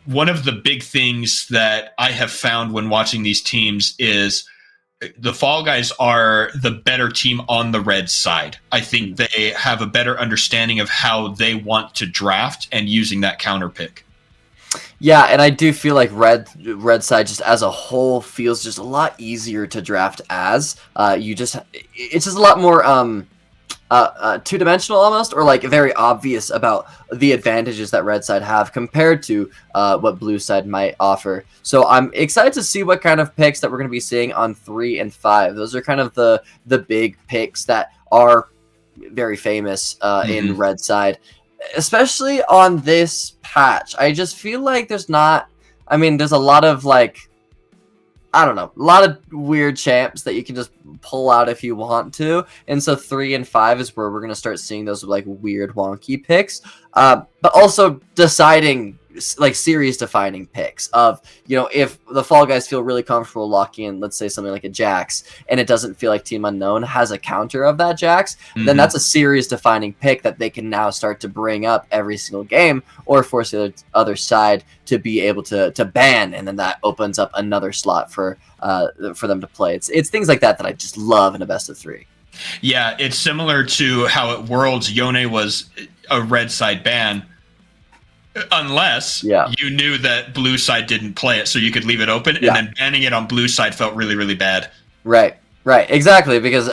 one of the big things that I have found when watching these teams is the Fall Guys are the better team on the red side. I think they have a better understanding of how they want to draft and using that counter pick. Yeah, and I do feel like red side just as a whole feels just a lot easier to draft as. It's just a lot more two-dimensional almost, or like very obvious about the advantages that red side have compared to what blue side might offer. So I'm excited to see what kind of picks that we're going to be seeing on 3 and 5. Those are kind of the big picks that are very famous in red side, especially on this patch. I just feel like there's a lot of like, I don't know, a lot of weird champs that you can just pull out if you want to. And so 3 and 5 is where we're going to start seeing those like weird wonky picks. But also deciding like series defining picks of, if the Fall Guys feel really comfortable locking in, let's say something like a Jax, and it doesn't feel like Team Unknown has a counter of that Jax, then that's a series defining pick that they can now start to bring up every single game or force the other side to be able to ban, and then that opens up another slot for them to play. It's things like that I just love in a best of 3. Yeah, it's similar to how at Worlds Yone was a red side ban, unless you knew that blue side didn't play it, so you could leave it open, and then banning it on blue side felt really, really bad. Right, exactly, because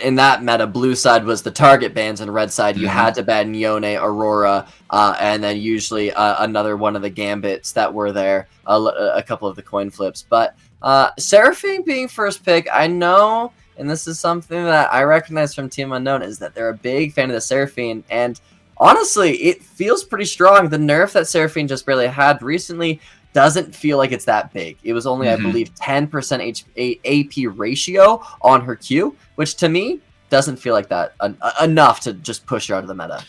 in that meta, blue side was the target bans, and red side you had to ban Yone, Aurora, and then usually another one of the gambits that were there, a couple of the coin flips. But Seraphine being first pick, I know, and this is something that I recognize from Team Unknown, is that they're a big fan of the Seraphine, and honestly, it feels pretty strong. The nerf that Seraphine just barely had recently doesn't feel like it's that big. It was only, I believe, 10% AP ratio on her Q, which to me doesn't feel like that enough to just push her out of the meta.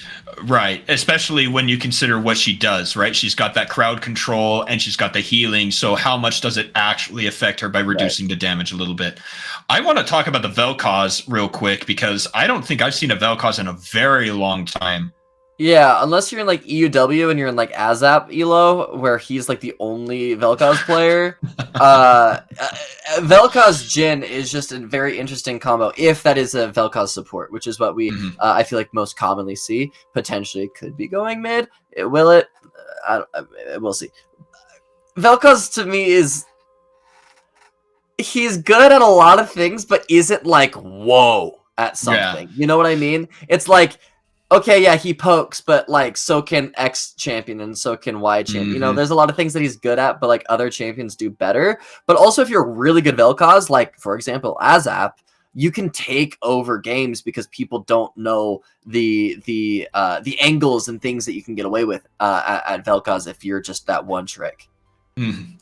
Right, especially when you consider what she does, right? She's got that crowd control and she's got the healing, so how much does it actually affect her by reducing the damage a little bit? I want to talk about the Vel'Koz real quick, because I don't think I've seen a Vel'Koz in a very long time. Yeah, unless you're in like EUW and you're in like Azap Elo, where he's like the only Vel'Koz player. Vel'Koz Jhin is just a very interesting combo, if that is a Vel'Koz support, which is what we I feel like most commonly see. Potentially could be going mid. Will it? We'll see. Vel'Koz to me he's good at a lot of things, but isn't like whoa at something. You know what I mean? It's like, okay, yeah, he pokes, but like so can X champion and so can Y champion. There's a lot of things that he's good at, but like other champions do better. But also, if you're a really good Vel'Koz, like for example, Azap, you can take over games because people don't know the angles and things that you can get away with at Vel'Koz if you're just that one trick.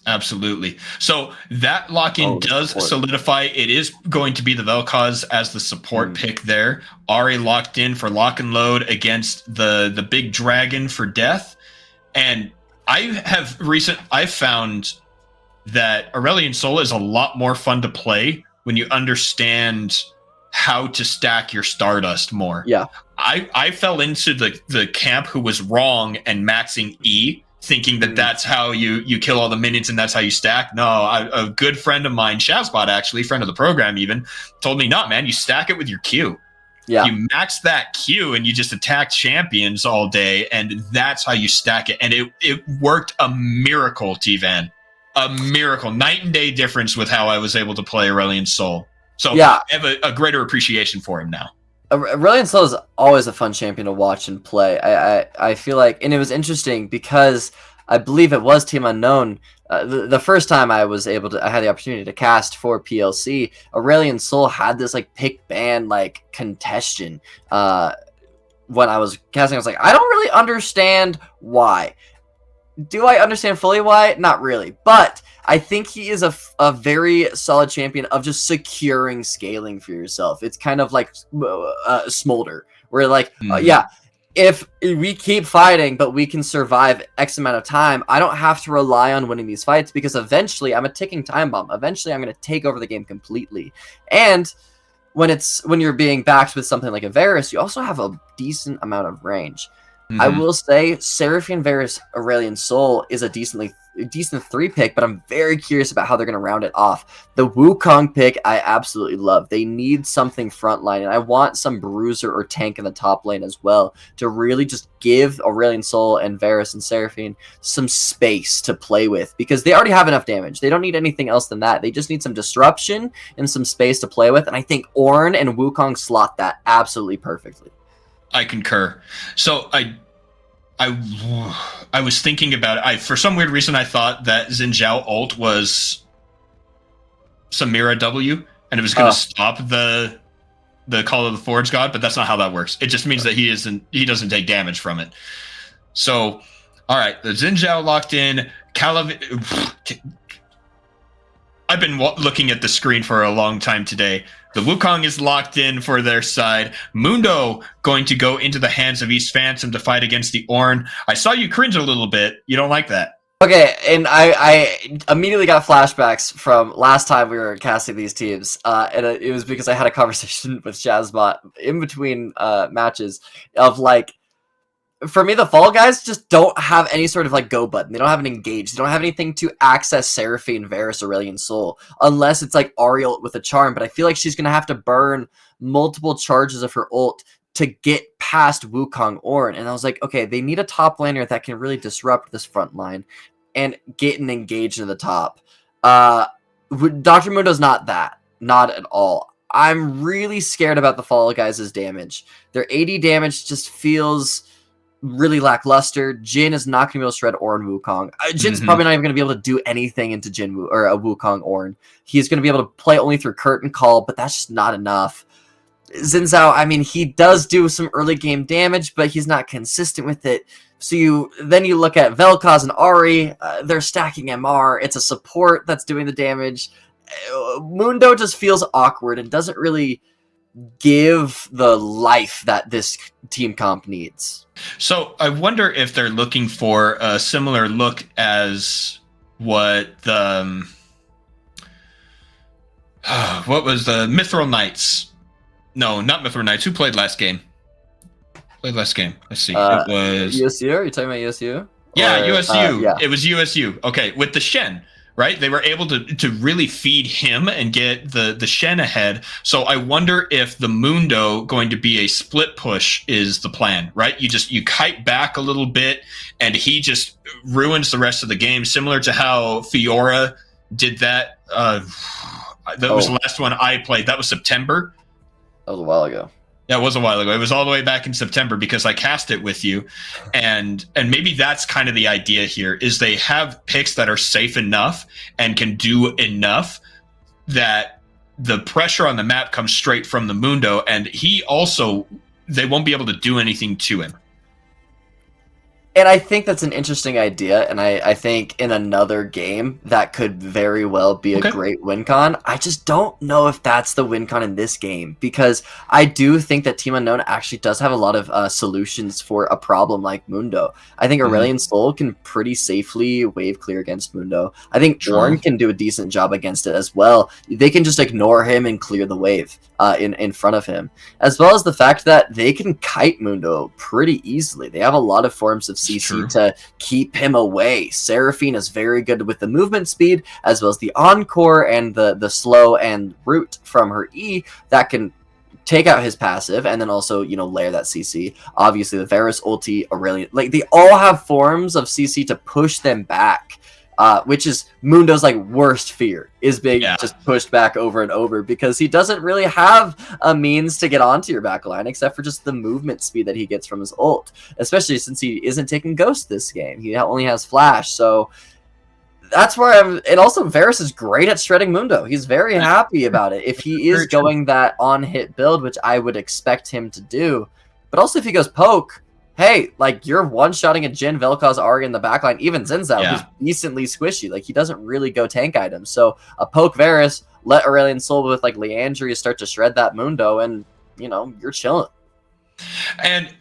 Absolutely. So that lock-in does solidify. It is going to be the Vel'Koz as the support pick there. Ahri locked in for lock and load against the big dragon for death. And I've found that Aurelion Sol is a lot more fun to play when you understand how to stack your Stardust more. Yeah. I fell into the camp who was wrong and maxing E, thinking that that's how you kill all the minions and that's how you stack. No, a good friend of mine, Shazbot, actually, friend of the program even, told me, not, man, you stack it with your Q. Yeah. You max that Q and you just attack champions all day, and that's how you stack it. And it worked a miracle, T-Van. A miracle. Night and day difference with how I was able to play Aurelion Sol. So I have a greater appreciation for him now. Aurelion Sol is always a fun champion to watch and play. I feel like, and it was interesting because I believe it was Team Unknown. The first time I had the opportunity to cast for PLC, Aurelion Sol had this like pick ban like contestion. When I was casting, I was like, I don't really understand why. Do I understand fully why? Not really, but I think he is a very solid champion of just securing scaling for yourself. It's kind of like Smolder, where like, if we keep fighting, but we can survive X amount of time, I don't have to rely on winning these fights because eventually I'm a ticking time bomb. Eventually I'm going to take over the game completely. And when you're being backed with something like a Varus, you also have a decent amount of range. I will say Seraphine Varus Aurelion Sol is a decent 3 pick, but I'm very curious about how they're going to round it off. The Wukong pick, I absolutely love. They need something frontline, and I want some bruiser or tank in the top lane as well to really just give Aurelion Sol and Varus and Seraphine some space to play with, because they already have enough damage. They don't need anything else than that. They just need some disruption and some space to play with, and I think Ornn and Wukong slot that absolutely perfectly. I concur. So I was thinking about it. For some weird reason, I thought that Xin Zhao ult was Samira W, and it was going to stop the Call of the Forge God, but that's not how that works. It just means that he doesn't take damage from it. So, all right, the Xin Zhao locked in. I've been looking at the screen for a long time today. The Wukong is locked in for their side. Mundo going to go into the hands of East Phantom to fight against the Ornn. I saw you cringe a little bit. You don't like that. Okay, and I immediately got flashbacks from last time we were casting these teams, and it was because I had a conversation with Shazbot in between matches of like, for me, the Fall Guys just don't have any sort of like go button. They don't have an engage. They don't have anything to access Seraphine, Varus, Aurelion Sol, unless it's like Ariel with a charm. But I feel like she's going to have to burn multiple charges of her ult to get past Wukong Ornn. And I was like, okay, they need a top laner that can really disrupt this front line and get an engage in the top. Dr. Mundo's not that. Not at all. I'm really scared about the Fall Guys' damage. Their AD damage just feels really lackluster. Jhin is not going to be able to shred Ornn Wukong. Jin's probably not even going to be able to do anything into or a Wukong Ornn. He's going to be able to play only through Curtain Call, but that's just not enough. Xin Zhao, I mean, he does do some early game damage, but he's not consistent with it. So you look at Vel'Koz and Ahri, they're stacking MR. It's a support that's doing the damage. Mundo just feels awkward and doesn't really give the life that this team comp needs. So I wonder if they're looking for a similar look as what the what was the Mithril Knights? No, not Mithril Knights. Who played last game? Let's see. It was USU. Are you talking about USU? Yeah, USU. Yeah. It was USU. Okay, with the Shen. Right, they were able to really feed him and get the Shen ahead. So I wonder if the Mundo going to be a split push is the plan. Right, you kite back a little bit, and he just ruins the rest of the game, similar to how Fiora did that. That was the last one I played. That was September. That was a while ago. Yeah, it was a while ago. It was all the way back in September because I cast it with you. And maybe that's kind of the idea here, is they have picks that are safe enough and can do enough that the pressure on the map comes straight from the Mundo, and they won't be able to do anything to him. And I think that's an interesting idea, and I think in another game that could very well be a great win con. I just don't know if that's the win con in this game, because I do think that Team Unknown actually does have a lot of solutions for a problem like Mundo. I think Aurelion Sol can pretty safely wave clear against Mundo. I think Ornn can do a decent job against it as well. They can just ignore him and clear the wave in front of him, as well as the fact that they can kite Mundo pretty easily. They have a lot of forms of CC to keep him away. Seraphine is very good with the movement speed, as well as the Encore and the slow and root from her E that can take out his passive and then also, layer that CC. Obviously, the Varus ulti, Aurelion, like they all have forms of CC to push them back. Which is Mundo's worst fear, is being just pushed back over and over, because he doesn't really have a means to get onto your backline except for just the movement speed that he gets from his ult, especially since he isn't taking Ghost this game. He only has Flash, so that's where and also Varus is great at shredding Mundo. He's very happy about it if he is going that on-hit build, which I would expect him to do. But also if he goes poke, hey, you're one-shotting a Jhin, Vel'Koz, Ahri in the backline, even Xin Zhao, who's decently squishy. He doesn't really go tank items. So a poke Varus, let Aurelion Sol with Liandry start to shred that Mundo, and, you're chilling. And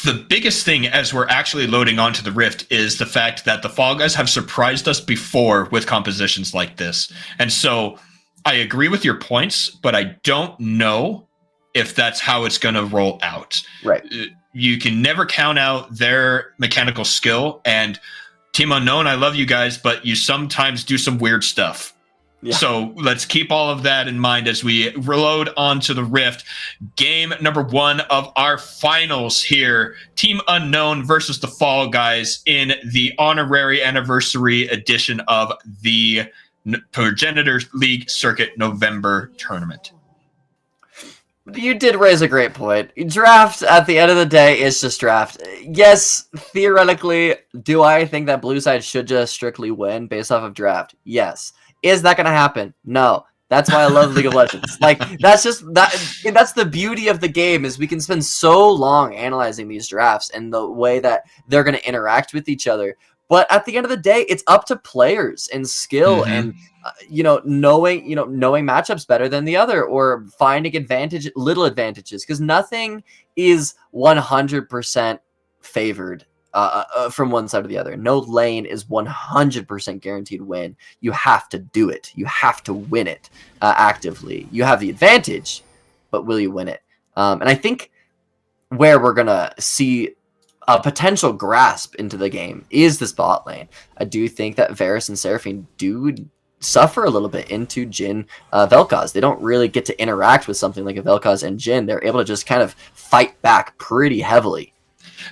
the biggest thing as we're actually loading onto the Rift is the fact that the Fall Guys have surprised us before with compositions like this. And so I agree with your points, but I don't know if that's how it's going to roll out. Right. You can never count out their mechanical skill. And Team Unknown, I love you guys, but you sometimes do some weird stuff. Yeah. So let's keep all of that in mind as we reload onto the Rift. Game number 1 of our finals here. Team Unknown versus the Fall Guys in the honorary anniversary edition of the Progenitor League Circuit November tournament. You did raise a great point. Draft, at the end of the day, is just draft. Yes, theoretically, do I think that Blue Side should just strictly win based off of draft? Yes. Is that going to happen? No. That's why I love League of Legends. Like, that's the beauty of the game, is we can spend so long analyzing these drafts and the way that they're going to interact with each other. But at the end of the day, it's up to players and skill and knowing matchups better than the other, or finding little advantages, because nothing is 100% favored from one side or the other. No lane is 100% guaranteed win. You have to do it. You have to win it actively. You have the advantage, but will you win it? And I think where we're gonna see a potential grasp into the game is this bot lane. I do think that Varus and Seraphine do suffer a little bit into Jhin Vel'Koz. They don't really get to interact with something like a Vel'Koz and Jhin. They're able to just kind of fight back pretty heavily.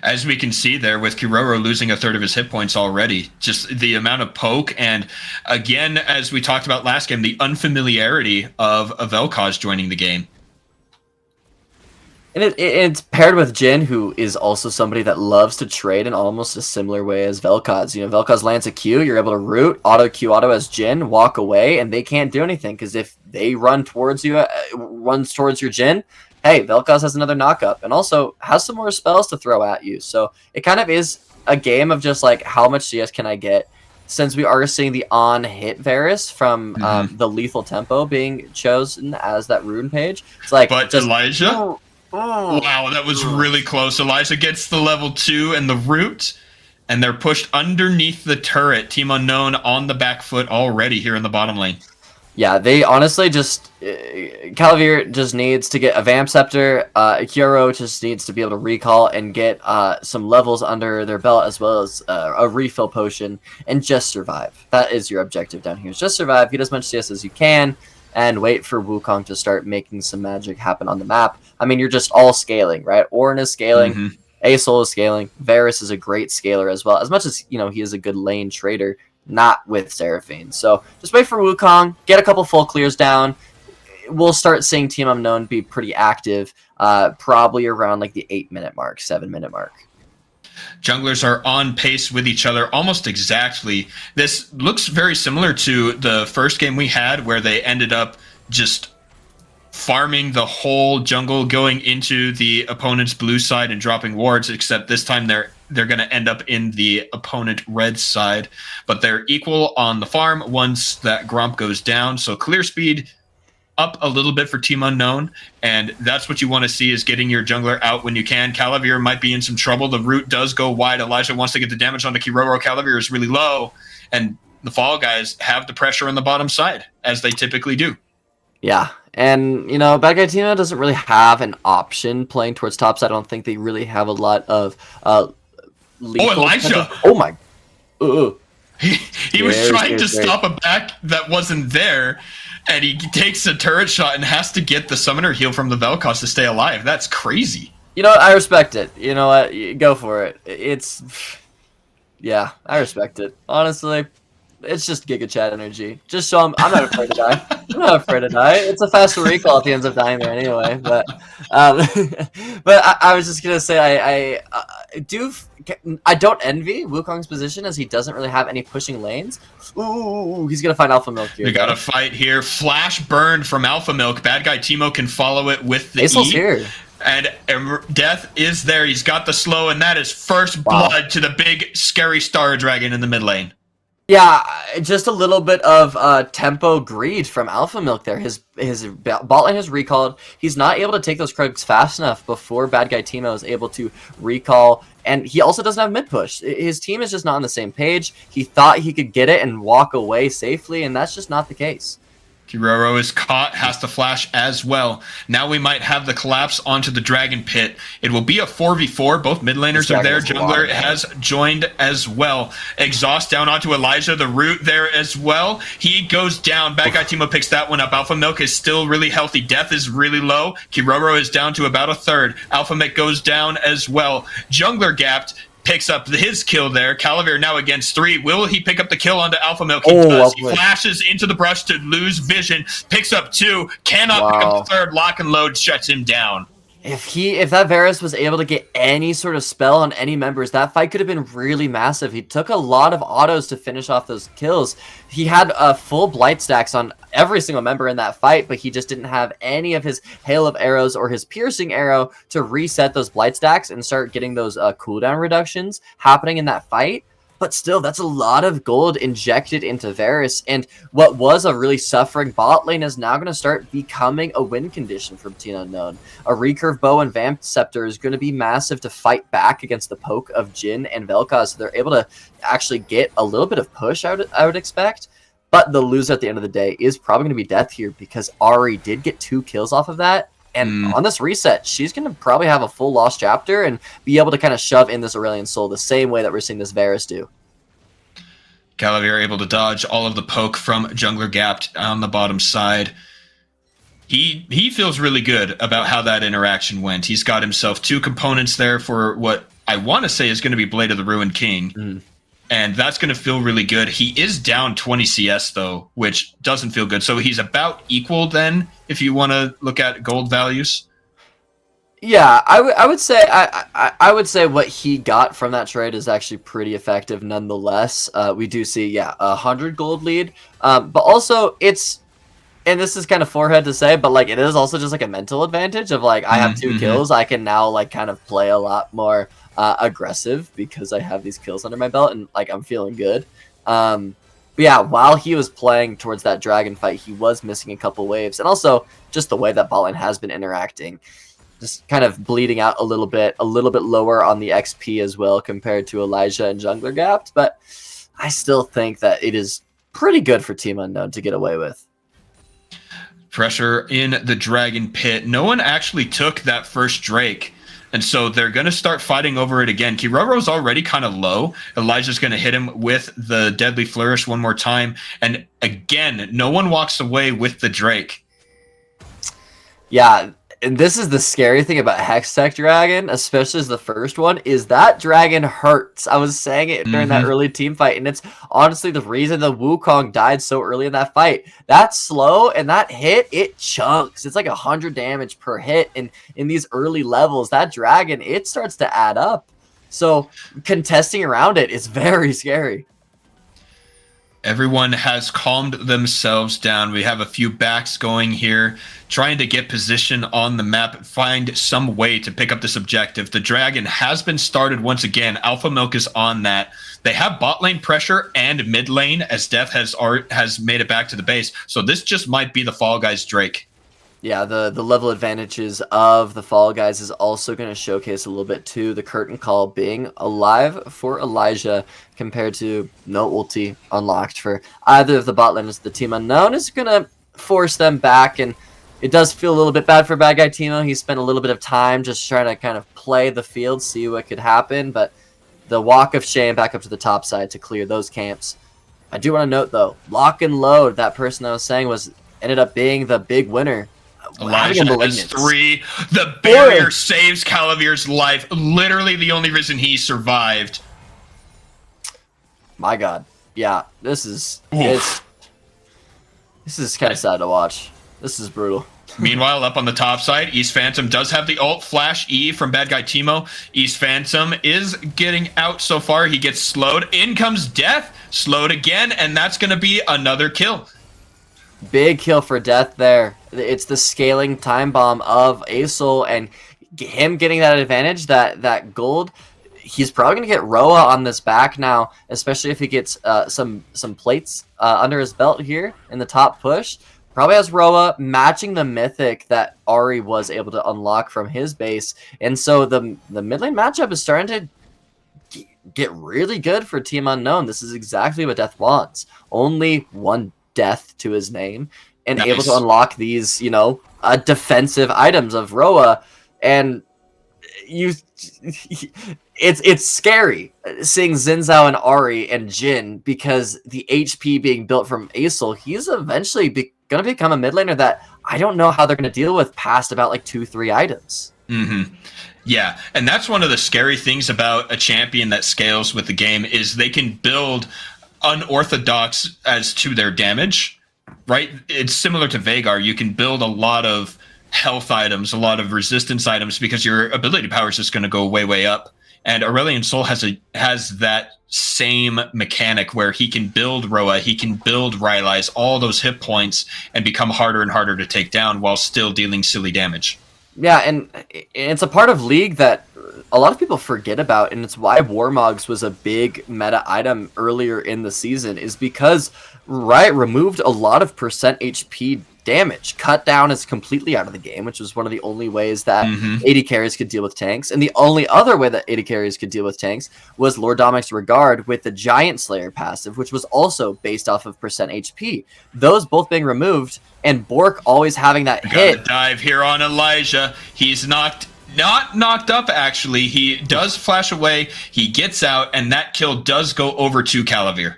As we can see there with Kiroro losing a third of his hit points already, just the amount of poke, and again, as we talked about last game, the unfamiliarity of a Vel'Koz joining the game. And it's paired with Jhin, who is also somebody that loves to trade in almost a similar way as Vel'Koz. Vel'Koz lands a Q, you're able to root, auto as Jhin, walk away, and they can't do anything, because if they run towards you, runs towards your Jhin, hey, Vel'Koz has another knockup, and also has some more spells to throw at you. So it kind of is a game of just like, how much CS can I get? Since we are seeing the on-hit Varus from the Lethal Tempo being chosen as that rune page. It's like, but just, Elijah? Wow, that was really close. Elijah gets the level 2 and the root, and they're pushed underneath the turret. Team Unknown on the back foot already here in the bottom lane. Yeah, they honestly just... Calavir just needs to get a Vamp Scepter. Kuro just needs to be able to recall and get some levels under their belt, as well as a refill potion, and just survive. That is your objective down here. Just survive, get as much CS as you can, and wait for Wukong to start making some magic happen on the map. I mean, you're just all scaling, right? Ornn is scaling, Asol is scaling, Varus is a great scaler as well. As much as, he is a good lane trader, not with Seraphine. So just wait for Wukong, get a couple full clears down. We'll start seeing Team Unknown be pretty active, probably around like the 8-minute mark, 7-minute mark. Junglers are on pace with each other almost exactly. This looks very similar to the first game we had, where they ended up just farming the whole jungle, going into the opponent's blue side and dropping wards, except this time they're going to end up in the opponent red side. But they're equal on the farm once that Gromp goes down, so clear speed up a little bit for Team Unknown, and that's what you want to see, is getting your jungler out when you can. Calavir might be in some trouble. The root does go wide. Elijah wants to get the damage onto Kiroro. Calavir is really low, and the Fall Guys have the pressure on the bottom side, as they typically do. Yeah, and, Bad Guy Timo doesn't really have an option playing towards top side. I don't think they really have a lot of lethal Elijah! Potential. Oh, my... He was trying to stop a back that wasn't there, and he takes a turret shot and has to get the summoner heal from the Vel'Koz to stay alive. That's crazy. You know what? I respect it. You know what? Go for it. Yeah, I respect it. Honestly, it's just Giga Chat energy. Just show him I'm not afraid to die. I'm not afraid to die. It's a faster recall if he ends up dying there anyway. But I was just gonna say I don't envy Wukong's position, as he doesn't really have any pushing lanes. Ooh, he's gonna find Alpha Milk here. We got a fight here. Flash burn from Alpha Milk. Bad Guy Timo can follow it with the Asol's here. And Death is there. He's got the slow, and that is first blood to the big scary Star Dragon in the mid lane. Yeah, just a little bit of tempo greed from Alpha Milk there. His bot lane has recalled. He's not able to take those Krugs fast enough before Bad Guy Timo is able to recall. And he also doesn't have mid push. His team is just not on the same page. He thought he could get it and walk away safely, and that's just not the case. Kiroro is caught, has to flash as well. Now we might have the collapse onto the Dragon Pit. It will be a 4v4. Both mid laners are there. Jungler has joined as well. Exhaust down onto Elijah, the root there as well. He goes down. Bad Guy Teemo picks that one up. Alpha Milk is still really healthy. Death is really low. Kiroro is down to about a third. Alpha Milk goes down as well. Jungler gapped. Picks up his kill there. Calavir now against 3. Will he pick up the kill onto Alpha Milk? He does. He flashes into the brush to lose vision. Picks up 2. Cannot pick up the third. Lock and load shuts him down. If that Varus was able to get any sort of spell on any members, that fight could have been really massive. He took a lot of autos to finish off those kills. He had full blight stacks on every single member in that fight, but he just didn't have any of his hail of arrows or his piercing arrow to reset those blight stacks and start getting those cooldown reductions happening in that fight. But still, that's a lot of gold injected into Varus, and what was a really suffering bot lane is now going to start becoming a win condition from Team Unknown. A recurve bow and Vamp Scepter is going to be massive to fight back against the poke of Jhin and Vel'Koz, so they're able to actually get a little bit of push, I would expect. But the loser at the end of the day is probably going to be Death here, because Ahri did get 2 kills off of that. And on this reset, she's going to probably have a full lost chapter and be able to kind of shove in this Aurelion Soul the same way that we're seeing this Varus do. Calavir able to dodge all of the poke from Jungler gapped on the bottom side. He feels really good about how that interaction went. He's got himself 2 components there for what I want to say is going to be Blade of the Ruined King. And that's going to feel really good. He is down 20 CS, though, which doesn't feel good. So he's about equal then, if you want to look at gold values. Yeah, I would say I would say what he got from that trade is actually pretty effective nonetheless. We do see, 100 gold lead. But also it's, and this is kind of forehead to say, but like it is also just like a mental advantage of like I have 2 kills. I can now like kind of play a lot more aggressive because I have these kills under my belt and like I'm feeling good. But yeah, while he was playing towards that dragon fight, he was missing a couple waves, and also just the way that Botland has been interacting, just kind of bleeding out a little bit lower on the XP as well compared to Elijah and Jungler gapped. But I still think that it is pretty good for Team Unknown to get away with. Pressure in the Dragon Pit. No one actually took that first Drake. And so they're going to start fighting over it again. Kiroro's already kind of low. Elijah's going to hit him with the Deadly Flourish one more time. And again, no one walks away with the Drake. Yeah, and this is the scary thing about Hextech Dragon, especially as the first one, is that dragon hurts. I was saying it during that early team fight, and it's honestly the reason the Wukong died so early in that fight. That slow and that hit, it chunks. It's like 100 damage per hit, and in these early levels, that dragon, it starts to add up. So contesting around it is very scary. Everyone has calmed themselves down. We have a few backs going here, trying to get position on the map, find some way to pick up this objective. The dragon has been started once again. Alpha Milk is on that. They have bot lane pressure and mid lane as Death has made it back to the base. So this just might be the Fall Guys Drake. Yeah, the level advantages of the Fall Guys is also going to showcase a little bit too. The Curtain Call being alive for Elijah compared to no ulti unlocked for either of the bot lanes. The Team Unknown is going to force them back, and it does feel a little bit bad for Bad Guy Teemo. He spent a little bit of time just trying to kind of play the field, see what could happen, but the Walk of Shame back up to the top side to clear those camps. I do want to note though, Lock and Load, that person I was saying ended up being the big winner. Elijah has 3. The barrier saves Calavir's life. Literally the only reason he survived. My God. Yeah, this is kind of sad to watch. This is brutal. Meanwhile, up on the top side, East Phantom does have the ult flash E from Bad Guy Teemo. East Phantom is getting out so far. He gets slowed. In comes Death. Slowed again, and that's going to be another kill. Big kill for Death there. It's the scaling time bomb of Aesol, and him getting that advantage, that gold. He's probably going to get Roa on this back now, especially if he gets some plates under his belt here in the top push. Probably has Roa matching the mythic that Ahri was able to unlock from his base. And so the mid lane matchup is starting to get really good for Team Unknown. This is exactly what Death wants. Only one Death to his name. and Nice. able to unlock these, defensive items of Roa, and it's scary seeing Xin Zhao and Ahri and Jin, because the HP being built from Acel, he's eventually going to become a mid laner that I don't know how they're going to deal with past about like 2-3 items. Mm-hmm. Yeah, and that's one of the scary things about a champion that scales with the game is they can build unorthodox as to their damage, right? It's similar to Veigar. You can build a lot of health items, a lot of resistance items, because your ability power is just going to go way, way up. And Aurelion Sol has that same mechanic where he can build Roa, he can build Rylai's, all those hit points, and become harder and harder to take down while still dealing silly damage. Yeah, and it's a part of League that a lot of people forget about, and it's why Warmogs was a big meta item earlier in the season, is because Riot removed a lot of percent HP damage. Cut down is completely out of the game, which was one of the only ways that AD carries could deal with tanks. And the only other way that AD carries could deal with tanks was Lord Dominik's Regard with the Giant Slayer passive, which was also based off of percent HP. Those both being removed, and Bork always having that hit. Got a dive here on Elijah. He's not knocked up, actually. He does flash away. He gets out, and that kill does go over to Calavir.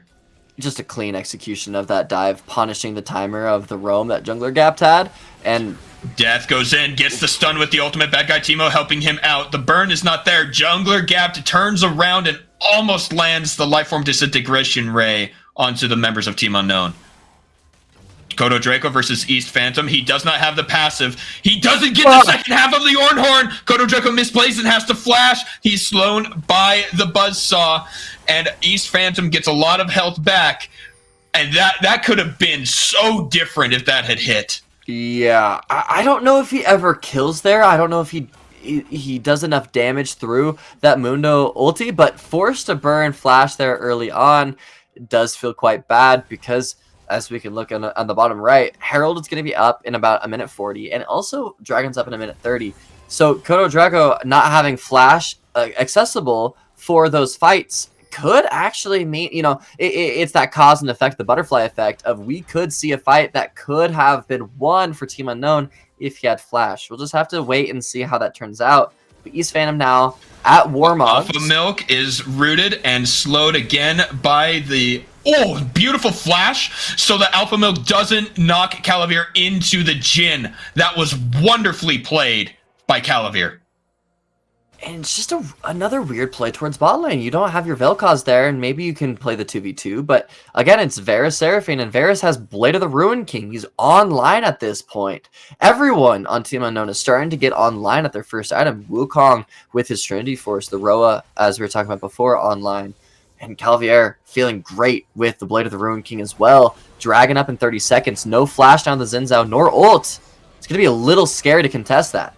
Just a clean execution of that dive, punishing the timer of the roam that Jungler Gapped had, and Death goes in, gets the stun with the ultimate. Bad guy Teemo helping him out. The burn is not there. Jungler Gapped turns around and almost lands the Lifeform Disintegration Ray onto the members of Team Unknown. Kodo Draco versus East Phantom. He does not have the passive. He doesn't get the second half of the Ornhorn. Kodo Draco misplays and has to flash. He's slowed by the Buzzsaw, and East Phantom gets a lot of health back. And that could have been so different if that had hit. Yeah, I don't know if he ever kills there. I don't know if he does enough damage through that Mundo ulti, but forced to burn flash there early on does feel quite bad, because as we can look on the bottom right, Herald is going to be up in about 1:40, and also Dragon's up in 1:30. So Kodo Draco not having flash accessible for those fights could actually mean, it's that cause and effect, the butterfly effect of we could see a fight that could have been won for Team Unknown if he had flash. We'll just have to wait and see how that turns out. But East Phantom now at Warmogs. Alpha Milk is rooted and slowed again by the beautiful flash, so that Alpha Milk doesn't knock Calavir into the Jhin. That was wonderfully played by Calavir. And it's just another weird play towards bot lane. You don't have your Vel'Koz there, and maybe you can play the 2v2, but again, it's Varus Seraphine, and Varus has Blade of the Ruin King. He's online at this point. Everyone on Team Unknown is starting to get online at their first item. Wukong with his Trinity Force, the Roa, as we were talking about before, online. And Calavir feeling great with the Blade of the Ruin King as well. Dragon up in 30 seconds. No flash down the Xin Zhao, nor ult. It's going to be a little scary to contest that.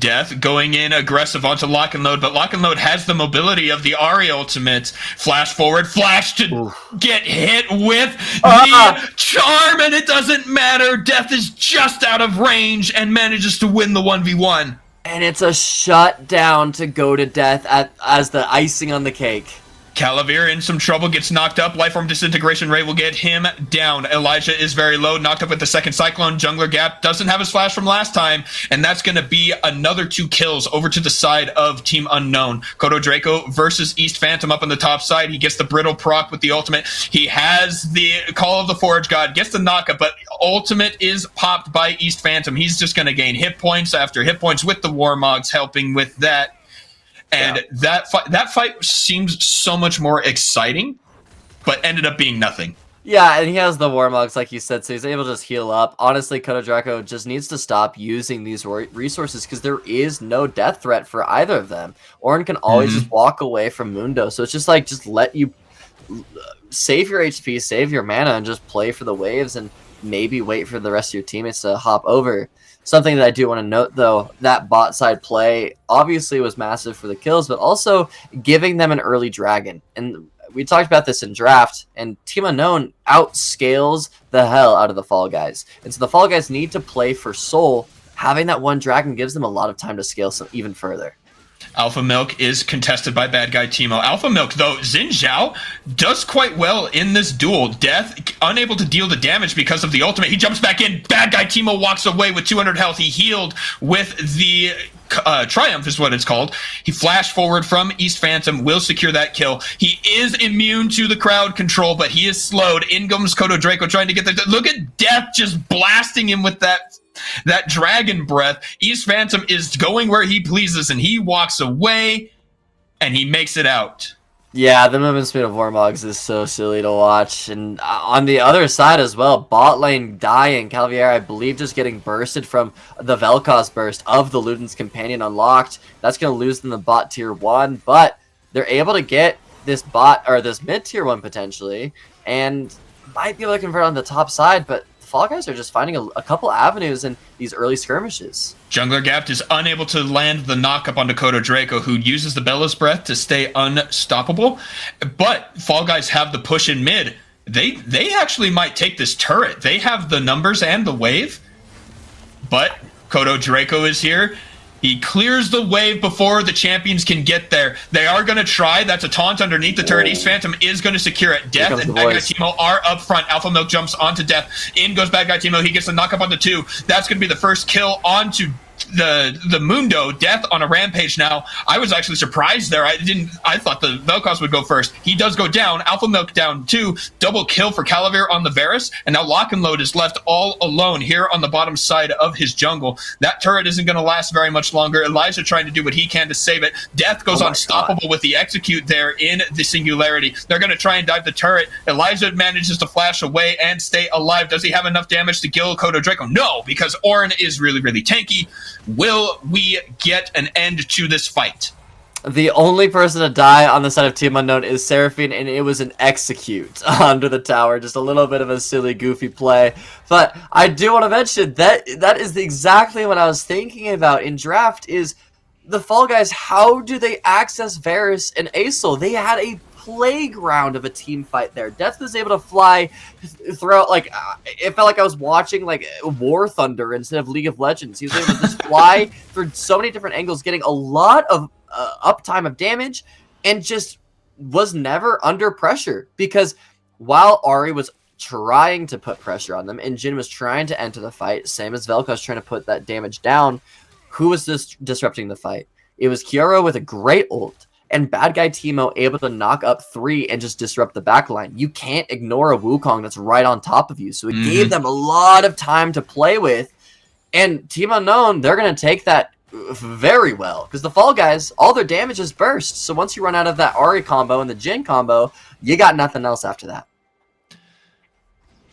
Death going in aggressive onto Lock and Load, but Lock and Load has the mobility of the Ahri ultimate. Flash forward, flash to get hit with the charm, and it doesn't matter. Death is just out of range and manages to win the 1v1. And it's a shutdown to go to death as the icing on the cake. Calavir in some trouble, gets knocked up. Lifeform Disintegration Ray will get him down. Elijah is very low, knocked up with the second Cyclone. Jungler Gap doesn't have his flash from last time, and that's going to be another 2 kills over to the side of Team Unknown. Kodo Draco versus East Phantom up on the top side. He gets the Brittle proc with the ultimate. He has the Call of the Forge God, gets the knockup, but ultimate is popped by East Phantom. He's just going to gain hit points after hit points with the Warmogs helping with that. And that fight seems so much more exciting, but ended up being nothing. Yeah, and he has the Warmogs, like you said, so he's able to just heal up. Honestly, Kodo Draco just needs to stop using these resources because there is no death threat for either of them. Ornn can always just walk away from Mundo, so it's just like, just let you save your HP, save your mana, and just play for the waves, and maybe wait for the rest of your teammates to hop over. Something that I do want to note, though, that bot side play obviously was massive for the kills, but also giving them an early dragon. And we talked about this in draft, and Team Unknown outscales the hell out of the Fall Guys. And so the Fall Guys need to play for soul. Having that one dragon gives them a lot of time to scale even further. Alpha Milk is contested by Bad Guy Timo. Alpha Milk, though, Xin Zhao does quite well in this duel. Death, unable to deal the damage because of the ultimate. He jumps back in. Bad Guy Timo walks away with 200 health. He healed with the Triumph is what it's called. He flashed forward from East Phantom, will secure that kill. He is immune to the crowd control, but he is slowed. In comes Kodo Draco trying to get the... Look at Death just blasting him with that dragon breath. East Phantom is going where he pleases, and he walks away, and he makes it out. Yeah, the movement speed of Warmogs is so silly to watch. And on the other side as well, bot lane dying. Calavier, I believe, just getting bursted from the Vel'Koz burst of the Luden's Companion unlocked. That's going to lose them the bot tier 1, but they're able to get this bot, or this mid tier 1 potentially, and might be able to convert on the top side, but Fall Guys are just finding a couple avenues in these early skirmishes. Jungler Gapped is unable to land the knock-up onto Kodo Draco, who uses the Bella's Breath to stay unstoppable. But Fall Guys have the push in mid. They actually might take this turret. They have the numbers and the wave. But Kodo Draco is here. He clears the wave before the champions can get there. They are going to try. That's a taunt underneath the turret. East Phantom is going to secure it. Death and Bad Guy Timo are up front. Alpha Milk jumps onto Death. In goes Bad Guy Timo. He gets the knock-up onto 2. That's going to be the first kill onto the Mundo. Death on a rampage now. I was actually surprised there. I thought the Vel'Koz would go first. He does go down. Alpha Milk down 2. Double kill for Calavier on the Varus, and now Lock and Load is left all alone here on the bottom side of his jungle. That turret isn't going to last very much longer. Elijah trying to do what he can to save it. Death goes unstoppable with the execute there in the Singularity. They're going to try and dive the turret. Elijah manages to flash away and stay alive. Does he have enough damage to kill Kodo Draco? No, because Orin is really, really tanky. Will we get an end to this fight? The only person to die on the side of Team Unknown is Seraphine, and it was an execute under the tower. Just a little bit of a silly, goofy play. But I do want to mention that is exactly what I was thinking about in draft is the Fall Guys, how do they access Varus and Aesol? They had a playground of a team fight there. Death was able to fly throughout, like, it felt like I was watching, like, War Thunder instead of League of Legends. He was able to just fly through so many different angles, getting a lot of uptime of damage, and just was never under pressure. Because while Ahri was trying to put pressure on them, and Jhin was trying to enter the fight, same as Vel'Koz trying to put that damage down, who was disrupting the fight? It was Kiora with a great ult, and Bad Guy Timo able to knock up 3 and just disrupt the backline. You can't ignore a Wukong that's right on top of you. So it gave them a lot of time to play with. And Team Unknown, they're going to take that very well. Because the Fall Guys, all their damage is burst. So once you run out of that Ahri combo and the Jhin combo, you got nothing else after that.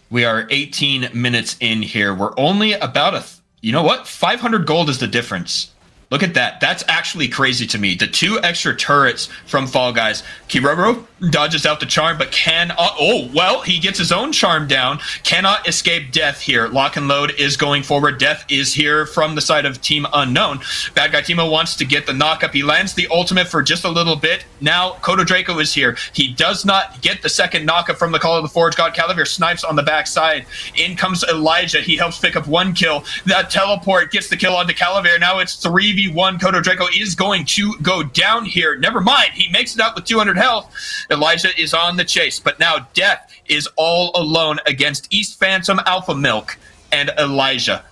We are 18 minutes in here. We're only about you know what? 500 gold is the difference. Look at that. That's actually crazy to me. The 2 extra turrets from Fall Guys. Kiroro dodges out the charm, but he gets his own charm down. Cannot escape Death here. Lock and Load is going forward. Death is here from the side of Team Unknown. Bad Guy Timo wants to get the knock-up. He lands the ultimate for just a little bit. Now Kodo Draco is here. He does not get the second knock-up from the Call of the Forge God. Calavier snipes on the backside. In comes Elijah. He helps pick up 1 kill. That teleport gets the kill onto Calavier. Now it's 3v1. Kodo Draco is going to go down here. Never mind. He makes it out with 200 health. Elijah is on the chase, but now Death is all alone against East Phantom, Alpha Milk, and Elijah.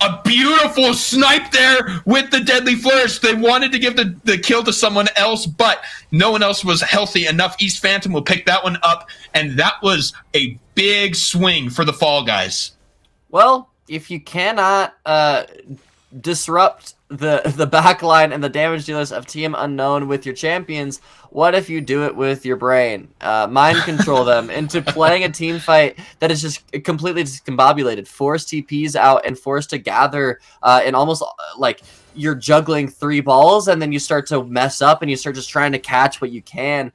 A beautiful snipe there with the deadly flourish. They wanted to give the kill to someone else, but no one else was healthy enough. East Phantom will pick that one up, and that was a big swing for the Fall Guys. Well, if you cannot disrupt the backline and the damage dealers of Team Unknown with your champions, what if you do it with your brain? Mind control them into playing a team fight that is just completely discombobulated. Force TPs out and forced to gather and almost like you're juggling 3 balls, and then you start to mess up and you start just trying to catch what you can.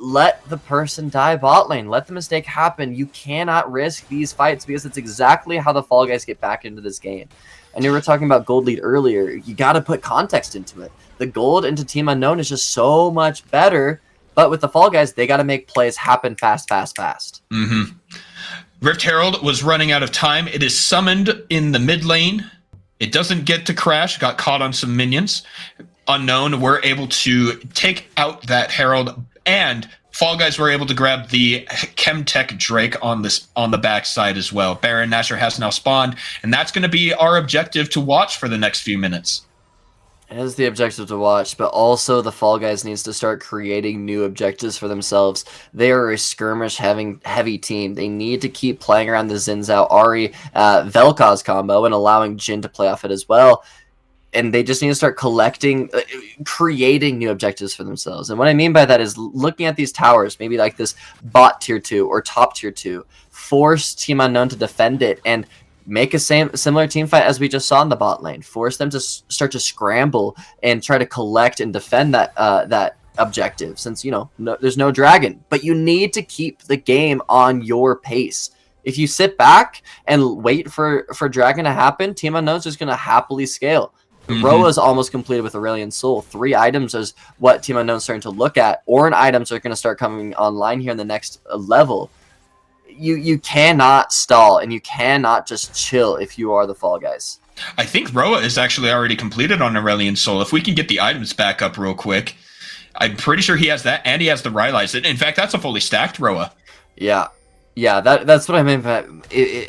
Let the person die bot lane. Let the mistake happen. You cannot risk these fights because it's exactly how the Fall Guys get back into this game. And you were talking about gold lead earlier. You got to put context into it. The gold into Team Unknown is just so much better. But with the Fall Guys, they got to make plays happen fast. Rift Herald was running out of time. It is summoned in the mid lane. It doesn't get to crash. Got caught on some minions. Unknown were able to take out that Herald, and Fall Guys were able to grab the Chemtech Drake on the backside as well. Baron Nashor has now spawned, and that's going to be our objective to watch for the next few minutes. It is the objective to watch, but also the Fall Guys needs to start creating new objectives for themselves. They are a skirmish heavy team. They need to keep playing around the Xin Zhao Ahri Vel'Koz combo and allowing Jhin to play off it as well. And they just need to start creating new objectives for themselves. And what I mean by that is looking at these towers, maybe like this bot tier 2 or top tier 2, force Team Unknown to defend it and make a similar team fight as we just saw in the bot lane. Force them to start to scramble and try to collect and defend that objective, since there's no dragon. But you need to keep the game on your pace. If you sit back and wait for dragon to happen, Team Unknown's just going to happily scale. Roa's almost completed with Aurelion Soul. 3 items is what Team Unknown's starting to look at. Ornn items are going to start coming online here in the next level. You cannot stall, and you cannot just chill if you are the Fall Guys. I think Roa is actually already completed on Aurelion Soul. If we can get the items back up real quick, I'm pretty sure he has that, and he has the Rylai's. In fact, that's a fully stacked Roa. Yeah, that's what I meant by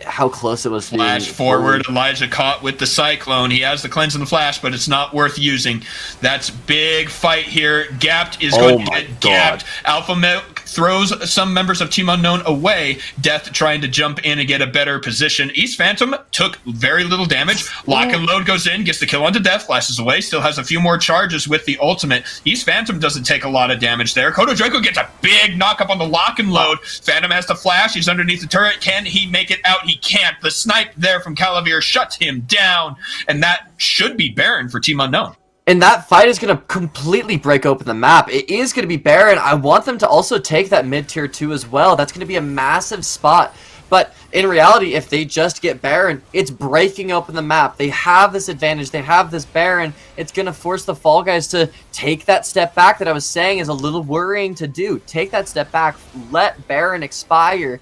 how close it was. Flash forward, Elijah caught with the Cyclone. He has the cleanse and the flash, but it's not worth using. That's big fight here. Gapped is going to get gapped. Alpha Milk throws some members of Team Unknown away. Death trying to jump in and get a better position. East Phantom took very little damage. Lock and Load goes in, gets the kill onto Death, flashes away, still has a few more charges with the ultimate. East Phantom doesn't take a lot of damage there. Kodo Draco gets a big knock up on the Lock and Load. Phantom has to flash. He's underneath the turret. Can he make it out? He can't. The snipe there from Calavir shuts him down, and that should be Baron for Team Unknown. And that fight is going to completely break open the map. It is going to be Baron. I want them to also take that mid-tier 2 as well. That's going to be a massive spot. But in reality, if they just get Baron, it's breaking open the map. They have this advantage. They have this Baron. It's going to force the Fall Guys to take that step back that I was saying is a little worrying to do. Take that step back. Let Baron expire.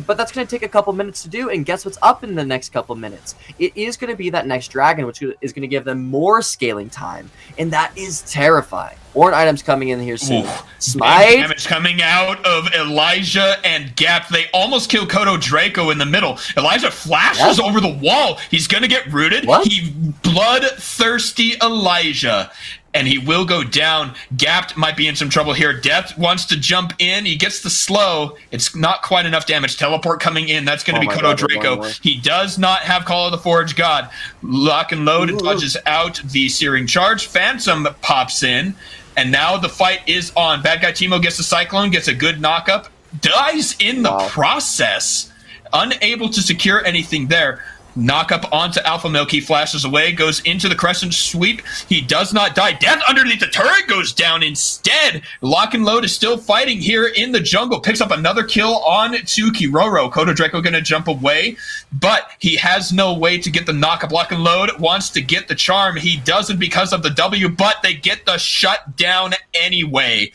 But that's going to take a couple minutes to do, and guess what's up in the next couple minutes? It is going to be that next dragon, which is going to give them more scaling time, and that is terrifying. Ornn items coming in here soon. Smite. Damage coming out of Elijah and Gap. They almost kill Kodo Draco in the middle. Elijah flashes over the wall. He's going to get rooted. He bloodthirsty Elijah. And he will go down. Gapped might be in some trouble here. Death wants to jump in. He gets the slow. It's not quite enough damage. Teleport coming in. That's going to be Kodo Draco. He does not have Call of the Forge God. Lock and Load dodges out the Searing Charge. Phantom pops in. And now the fight is on. Bad guy Teemo gets the Cyclone. Gets a good knock-up. Dies in the process. Unable to secure anything there. Knock up onto Alpha Milk. He flashes away, goes into the Crescent Sweep. He does not die. Death underneath the turret goes down instead. Lock and Load is still fighting here in the jungle. Picks up another kill on to Kiroro. Kodo Draco going to jump away, but he has no way to get the knock up. Lock and Load wants to get the charm. He doesn't because of the W, but they get the shut down anyway.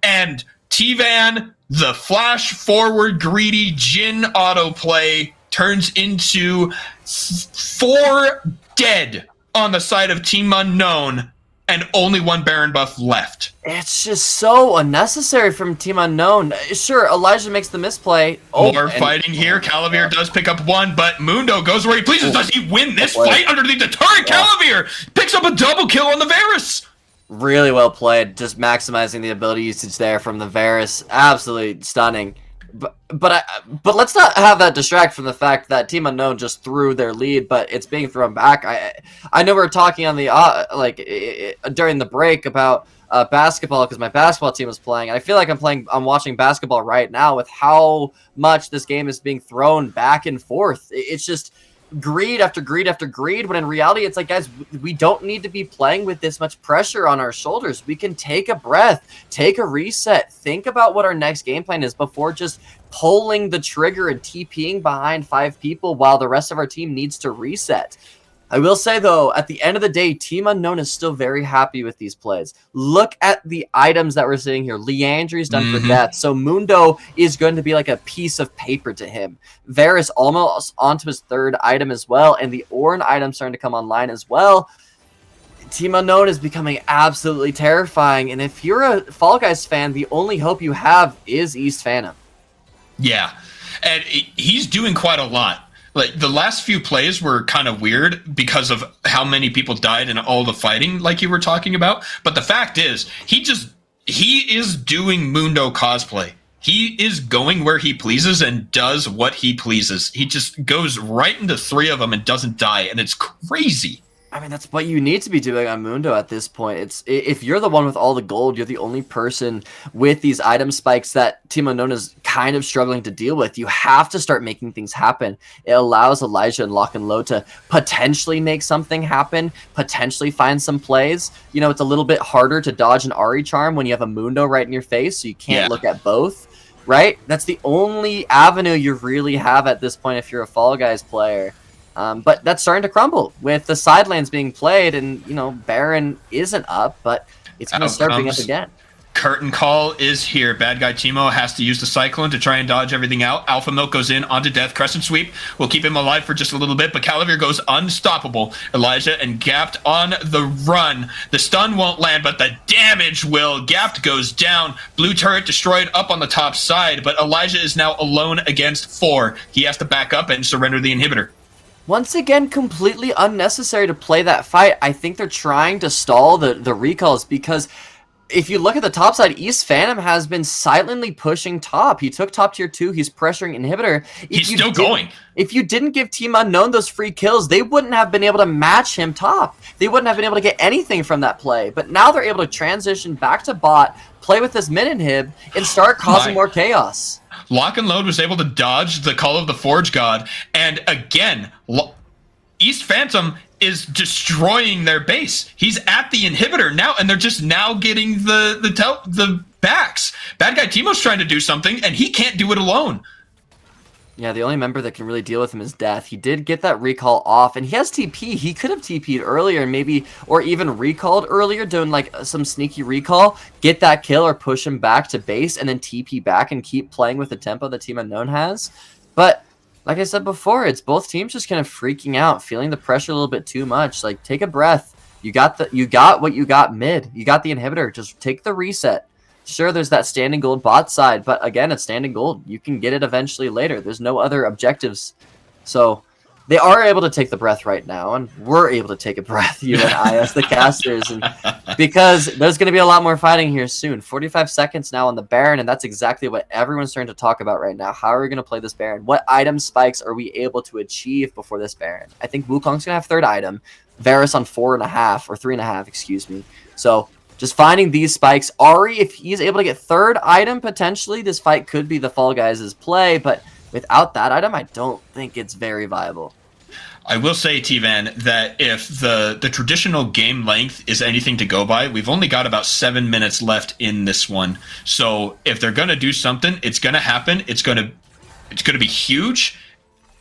And T-Van, the flash forward greedy Jhin autoplay turns into 4 dead on the side of Team Unknown and only 1 Baron buff left. It's just so unnecessary from Team Unknown. Sure, Elijah makes the misplay. More fighting here. Calavir does pick up 1, but Mundo goes where he pleases. Does he win this fight underneath the turret? Calavir picks up a double kill on the Varus. Really well played. Just maximizing the ability usage there from the Varus. Absolutely stunning. But let's not have that distract from the fact that Team Unknown just threw their lead, but it's being thrown back. I know we were talking on the during the break about basketball because my basketball team was playing. I feel like I'm watching basketball right now with how much this game is being thrown back and forth. It's just greed after greed after greed, when in reality it's like, guys, we don't need to be playing with this much pressure on our shoulders. We can take a breath, take a reset, think about what our next game plan is before just pulling the trigger and TPing behind 5 people while the rest of our team needs to reset. I will say, though, at the end of the day, Team Unknown is still very happy with these plays. Look at the items that we're seeing here. Liandry's done for death, so Mundo is going to be like a piece of paper to him. Varus almost onto his 3rd item as well, and the Ornn item starting to come online as well. Team Unknown is becoming absolutely terrifying, and if you're a Fall Guys fan, the only hope you have is East Phantom. Yeah, and he's doing quite a lot. Like, the last few plays were kind of weird because of how many people died and all the fighting, like you were talking about. But the fact is, he is doing Mundo cosplay. He is going where he pleases and does what he pleases. He just goes right into 3 of them and doesn't die, and it's crazy. I mean, that's what you need to be doing on Mundo at this point. It's if you're the one with all the gold, you're the only person with these item spikes that Team Unknown is kind of struggling to deal with. You have to start making things happen. It allows Elijah and Lock and Load to potentially make something happen, potentially find some plays. You know, it's a little bit harder to dodge an Ari charm when you have a Mundo right in your face, so you can't look at both, right? That's the only avenue you really have at this point if you're a Fall Guys player. But that's starting to crumble with the side lanes being played, and you know Baron isn't up, but it's going to start being up again. Curtain call is here. Bad guy Teemo has to use the Cyclone to try and dodge everything out. Alpha Milk goes in onto Death. Crescent Sweep will keep him alive for just a little bit, but Calavir goes unstoppable. Elijah and Gapt on the run. The stun won't land, but the damage will. Gapt goes down. Blue turret destroyed up on the top side, but Elijah is now alone against 4. He has to back up and surrender the inhibitor. Once again, completely unnecessary to play that fight. I think they're trying to stall the recalls because if you look at the top side, East Phantom has been silently pushing top. He took top tier 2. He's pressuring inhibitor. He's still going. If you didn't give Team Unknown those free kills, they wouldn't have been able to match him top. They wouldn't have been able to get anything from that play. But now they're able to transition back to bot, play with this mid inhib, and start causing more chaos. Lock and Load was able to dodge the Call of the Forge God, and again, East Phantom is destroying their base. He's at the inhibitor now, and they're just now getting the backs. Bad guy Teemo's trying to do something, and he can't do it alone. Yeah, the only member that can really deal with him is Death. He did get that recall off, and he has TP. He could have TP'd earlier, and maybe, or even recalled earlier, doing like some sneaky recall, get that kill or push him back to base, and then TP back and keep playing with the tempo that Team Unknown has. But like I said before, it's both teams just kind of freaking out, feeling the pressure a little bit too much. Like, take a breath. You got what you got mid. You got the inhibitor. Just take the reset. Sure, there's that standing gold bot side, but again, it's standing gold. You can get it eventually later. There's no other objectives. So they are able to take the breath right now, and we're able to take a breath, you and I, as the casters, and because there's going to be a lot more fighting here soon. 45 seconds now on the Baron, and that's exactly what everyone's starting to talk about right now. How are we going to play this Baron? What item spikes are we able to achieve before this Baron? I think Wukong's going to have 3rd item. Varus on 4.5, or 3.5, excuse me. So just finding these spikes. Ari, if he's able to get 3rd item, potentially, this fight could be the Fall Guys' play, but without that item, I don't think it's very viable. I will say, T-Van, that if the traditional game length is anything to go by, we've only got about 7 minutes left in this one. So if they're going to do something, it's going to happen. It's going to be huge,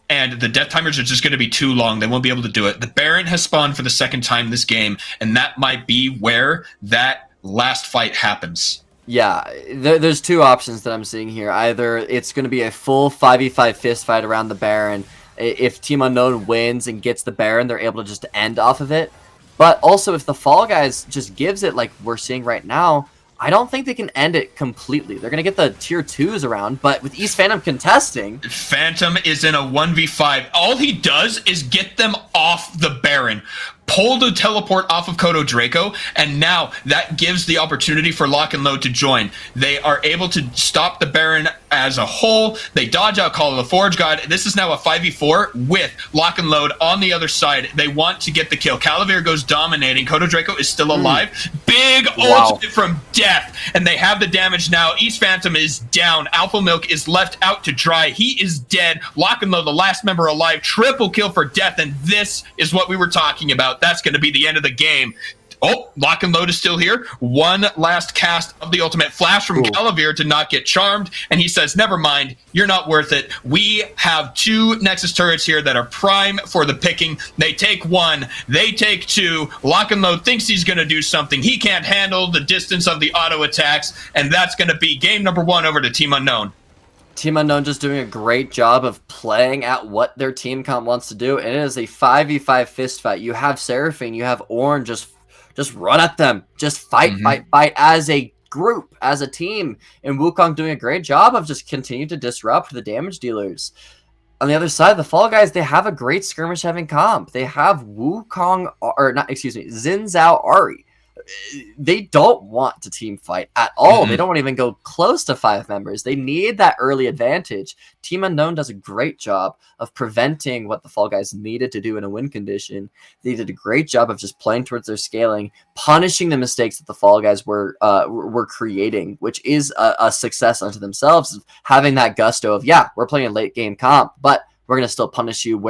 and the death timers are just going to be too long. They won't be able to do it. The Baron has spawned for the 2nd time this game, and that might be where that last fight happens. Yeah, there's 2 options that I'm seeing here. Either it's going to be a full 5v5 fist fight around the Baron. If Team Unknown wins and gets the Baron, they're able to just end off of it. But also, if the Fall Guys just gives it like we're seeing right now, I don't think they can end it completely. They're going to get the tier 2s around, but with East Phantom contesting... Phantom is in a 1v5. All he does is get them off the Baron, pull the teleport off of Kodo Draco, and now that gives the opportunity for Lock and Load to join. They are able to stop the Baron as a whole. They dodge out Call of the Forge God. This is now a 5v4 with Lock and Load on the other side. They want to get the kill. Calavir goes dominating. Kodo Draco is still alive. Big ultimate from Death, and they have the damage now. East Phantom is down. Alpha Milk is left out to dry. He is dead. Lock and Load, the last member alive. Triple kill for Death, and this is what we were talking about. That's going to be the end of the game. Oh, Lock and Load is still here. One last cast of the ultimate flash from Calavir to not get charmed, and he says, never mind, you're not worth it. We have 2 Nexus turrets here that are prime for the picking. They take 1, they take 2. Lock and Load thinks he's going to do something. He can't handle the distance of the auto attacks, and that's going to be game number 1 over to Team Unknown. Team Unknown just doing a great job of playing at what their team comp wants to do, and it is a 5v5 fist fight. You have Seraphine, you have Ornn just just run at them, just fight, fight as a group, as a team. And Wukong doing a great job of just continuing to disrupt the damage dealers. On the other side, the Fall Guys, they have a great skirmish having comp. They have Wukong, or not, excuse me, Xin Zhao Ari. They don't want to team fight at all. They don't want to even go close to 5 members. They need that early advantage. Team Unknown does a great job of preventing what the Fall Guys needed to do in a win condition. They did a great job of just playing towards their scaling, punishing the mistakes that the Fall Guys were creating, which is a success unto themselves, of having that gusto of, yeah, we're playing a late game comp, but we're going to still punish you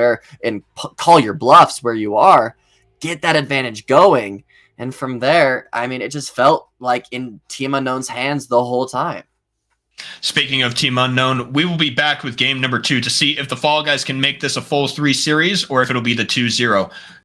and call your bluffs where you are, get that advantage going. And from there, I mean, it just felt like in Team Unknown's hands the whole time. Speaking of Team Unknown, we will be back with game number 2 to see if the Fall Guys can make this a full 3 series or if it'll be the 2-0.